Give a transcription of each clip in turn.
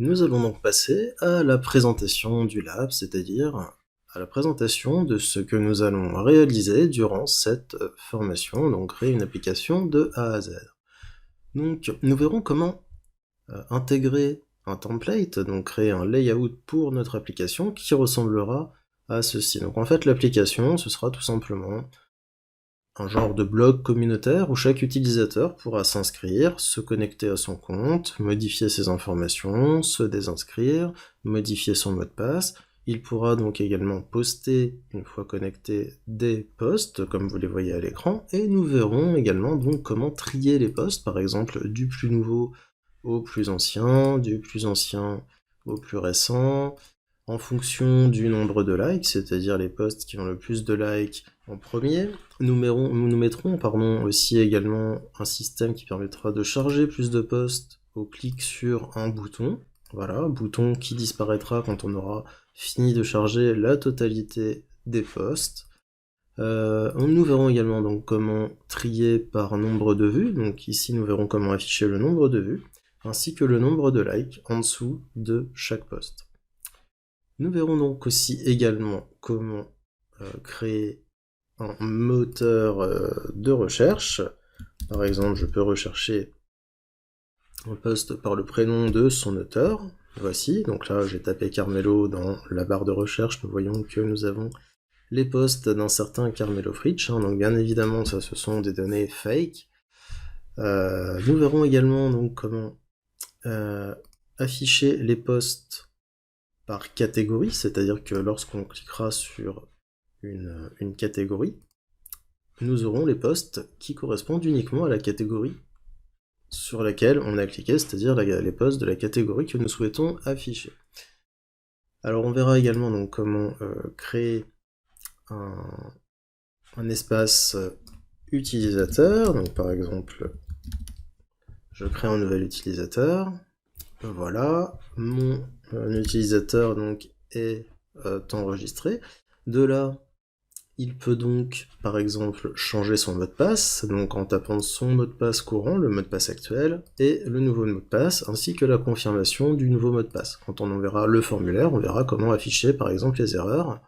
Nous allons donc passer à la présentation du lab, c'est-à-dire à la présentation de ce que nous allons réaliser durant cette formation, donc créer une application de A à Z. Donc nous verrons comment intégrer un template, donc créer un layout pour notre application qui ressemblera à ceci. Donc en fait l'application ce sera tout simplement un genre de blog communautaire où chaque utilisateur pourra s'inscrire, se connecter à son compte, modifier ses informations, se désinscrire, modifier son mot de passe. Il pourra donc également poster, une fois connecté, des posts, comme vous les voyez à l'écran, et nous verrons également donc comment trier les posts, par exemple du plus nouveau au plus ancien, du plus ancien au plus récent, en fonction du nombre de likes, c'est-à-dire les posts qui ont le plus de likes en premier. Nous mettrons aussi également un système qui permettra de charger plus de posts au clic sur un bouton. Voilà, bouton qui disparaîtra quand on aura fini de charger la totalité des posts. Nous verrons également donc comment trier par nombre de vues. Donc ici nous verrons comment afficher le nombre de vues, ainsi que le nombre de likes en dessous de chaque post. Nous verrons donc aussi également comment créer un moteur de recherche. Par exemple, je peux rechercher un post par le prénom de son auteur. Voici, donc là j'ai tapé Carmelo dans la barre de recherche, nous voyons que nous avons les posts d'un certain Carmelo Fritsch, donc bien évidemment ça ce sont des données fake. Nous verrons également donc comment afficher les posts par catégorie, c'est-à-dire que lorsqu'on cliquera sur une catégorie, nous aurons les posts qui correspondent uniquement à la catégorie sur laquelle on a cliqué, c'est-à-dire les posts de la catégorie que nous souhaitons afficher. Alors on verra également donc comment créer un espace utilisateur, donc par exemple je crée un nouvel utilisateur, voilà, mon utilisateur donc est enregistré, de là il peut donc, par exemple, changer son mot de passe, donc en tapant son mot de passe courant, le mot de passe actuel, et le nouveau mot de passe, ainsi que la confirmation du nouveau mot de passe. Quand on verra le formulaire, on verra comment afficher, par exemple, les erreurs,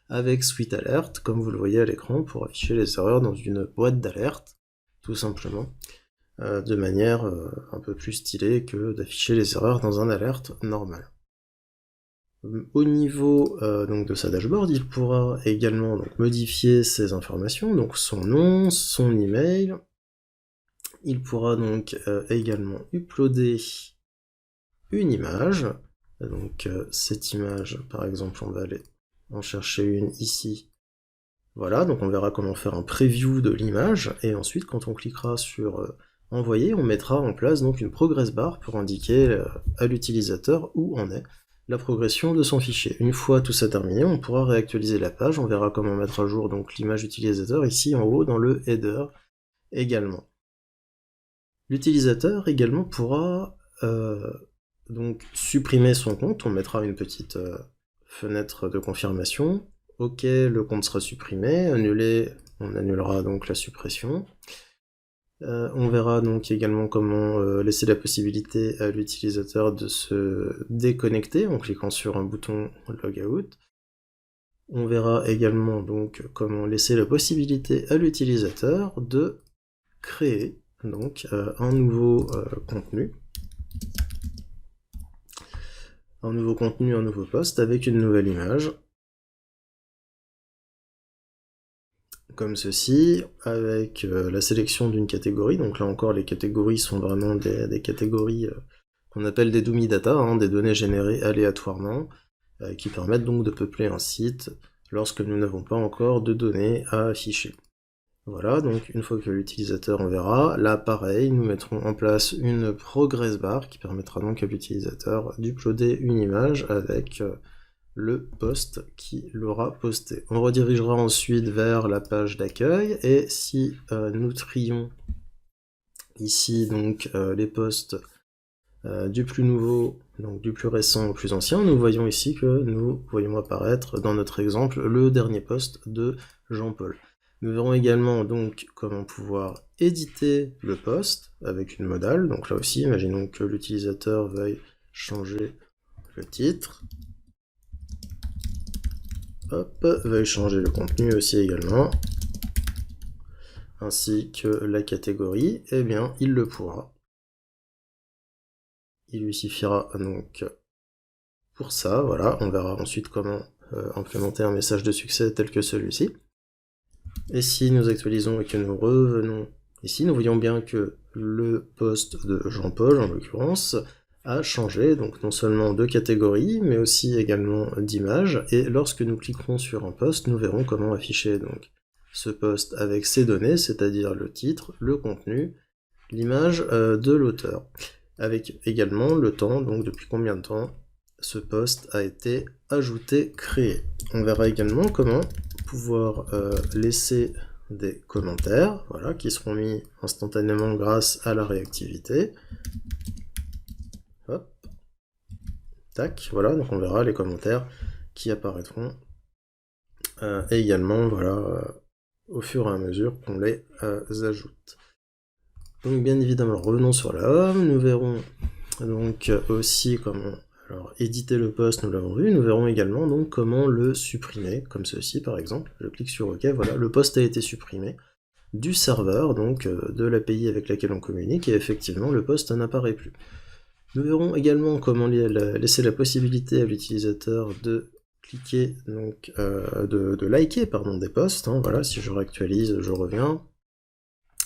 avec Sweet Alert, comme vous le voyez à l'écran, pour afficher les erreurs dans une boîte d'alerte, tout simplement, de manière un peu plus stylée que d'afficher les erreurs dans un alerte normal. Au niveau donc de sa dashboard, il pourra également donc, modifier ses informations, donc son nom, son email. Il pourra donc également uploader une image. Donc cette image, par exemple, on va aller en chercher une ici. Voilà, donc on verra comment faire un preview de l'image, et ensuite quand on cliquera sur envoyer, on mettra en place donc une progress bar pour indiquer à l'utilisateur où en est la progression de son fichier. Une fois tout ça terminé, on pourra réactualiser la page, on verra comment mettre à jour donc l'image utilisateur ici en haut dans le header également. L'utilisateur également pourra donc supprimer son compte, on mettra une petite fenêtre de confirmation. Ok, le compte sera supprimé, annuler, on annulera donc la suppression. On verra donc également comment laisser la possibilité à l'utilisateur de se déconnecter en cliquant sur un bouton logout. On verra également donc comment laisser la possibilité à l'utilisateur de créer donc un nouveau contenu. Un nouveau post avec une nouvelle image. Comme ceci, avec la sélection d'une catégorie, donc là encore les catégories sont vraiment des catégories qu'on appelle des dummy data, des données générées aléatoirement, qui permettent donc de peupler un site lorsque nous n'avons pas encore de données à afficher. Voilà, donc une fois que l'utilisateur en verra, là pareil, nous mettrons en place une progress bar qui permettra donc à l'utilisateur d'uploader une image avec le post qui l'aura posté. On redirigera ensuite vers la page d'accueil, et si nous trions ici donc les posts du plus nouveau, donc du plus récent au plus ancien, nous voyons ici que nous voyons apparaître dans notre exemple le dernier post de Jean-Paul. Nous verrons également donc comment pouvoir éditer le post avec une modale, donc là aussi imaginons que l'utilisateur veuille changer le titre. Hop, veuille changer le contenu aussi également, ainsi que la catégorie, eh bien il le pourra. Il lui suffira donc pour ça, voilà, on verra ensuite comment implémenter un message de succès tel que celui-ci. Et si nous actualisons et que nous revenons ici, nous voyons bien que le poste de Jean-Paul, en l'occurrence, a changé, donc non seulement de catégorie, mais aussi également d'image, et lorsque nous cliquerons sur un poste, nous verrons comment afficher donc ce poste avec ses données, c'est-à-dire le titre, le contenu, l'image de l'auteur, avec également le temps, donc depuis combien de temps ce poste a été ajouté, créé. On verra également comment pouvoir laisser des commentaires, voilà, qui seront mis instantanément grâce à la réactivité. Hop. Tac, voilà, donc on verra les commentaires qui apparaîtront et également, voilà, au fur et à mesure qu'on les ajoute. Donc bien évidemment, revenons sur la home, nous verrons donc aussi comment éditer le post, nous l'avons vu, nous verrons également donc comment le supprimer, comme ceci par exemple, je clique sur OK, voilà, le post a été supprimé du serveur, donc de l'API avec laquelle on communique, et effectivement le post n'apparaît plus. Nous verrons également comment laisser la possibilité à l'utilisateur de cliquer, donc de liker pardon, des posts, hein, voilà, si je réactualise, je reviens,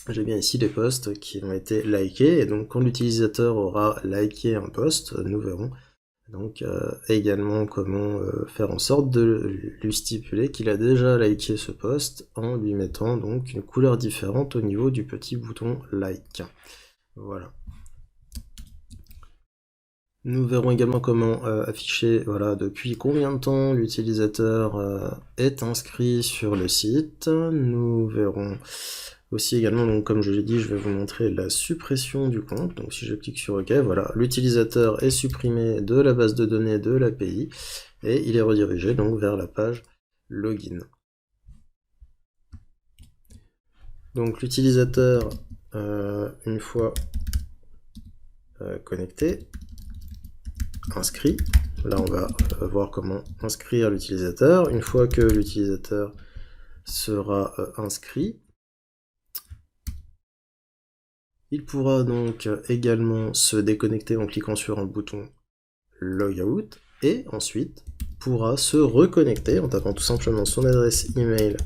j'ai bien ici les posts qui ont été likés, et donc quand l'utilisateur aura liké un post, nous verrons donc également comment faire en sorte de lui stipuler qu'il a déjà liké ce post en lui mettant donc une couleur différente au niveau du petit bouton like. Voilà. Nous verrons également comment afficher voilà, depuis combien de temps l'utilisateur est inscrit sur le site. Nous verrons aussi également, donc, comme je l'ai dit, je vais vous montrer la suppression du compte. Donc si je clique sur OK, voilà, l'utilisateur est supprimé de la base de données de l'API et il est redirigé donc vers la page login. Donc l'utilisateur, une fois connecté, inscrit, là on va voir comment inscrire l'utilisateur. Une fois que l'utilisateur sera inscrit, il pourra donc également se déconnecter en cliquant sur un bouton Logout, et ensuite pourra se reconnecter en tapant tout simplement son adresse email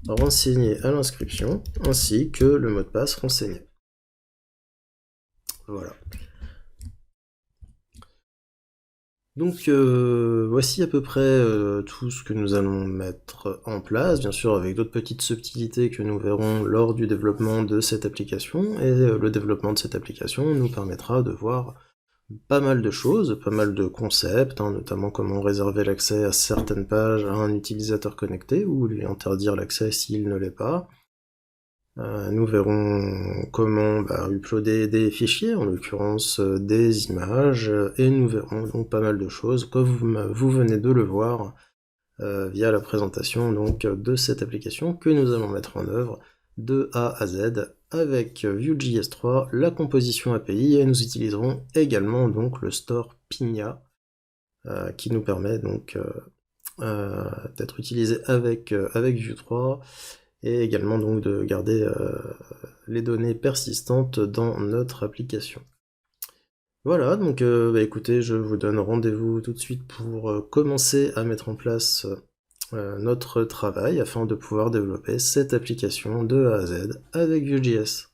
renseignée à l'inscription, ainsi que le mot de passe renseigné. Voilà. Donc voici à peu près tout ce que nous allons mettre en place, bien sûr avec d'autres petites subtilités que nous verrons lors du développement de cette application, et le développement de cette application nous permettra de voir pas mal de choses, pas mal de concepts, hein, notamment comment réserver l'accès à certaines pages à un utilisateur connecté, ou lui interdire l'accès s'il ne l'est pas. Nous verrons comment uploader des fichiers, en l'occurrence des images, et nous verrons donc pas mal de choses, comme vous venez de le voir via la présentation donc, de cette application que nous allons mettre en œuvre de A à Z avec Vue.js 3, la composition API, et nous utiliserons également donc le store Pinia qui nous permet donc d'être utilisé avec Vue 3, et également donc de garder les données persistantes dans notre application. Voilà, donc écoutez, je vous donne rendez-vous tout de suite pour commencer à mettre en place notre travail afin de pouvoir développer cette application de A à Z avec Vue.js.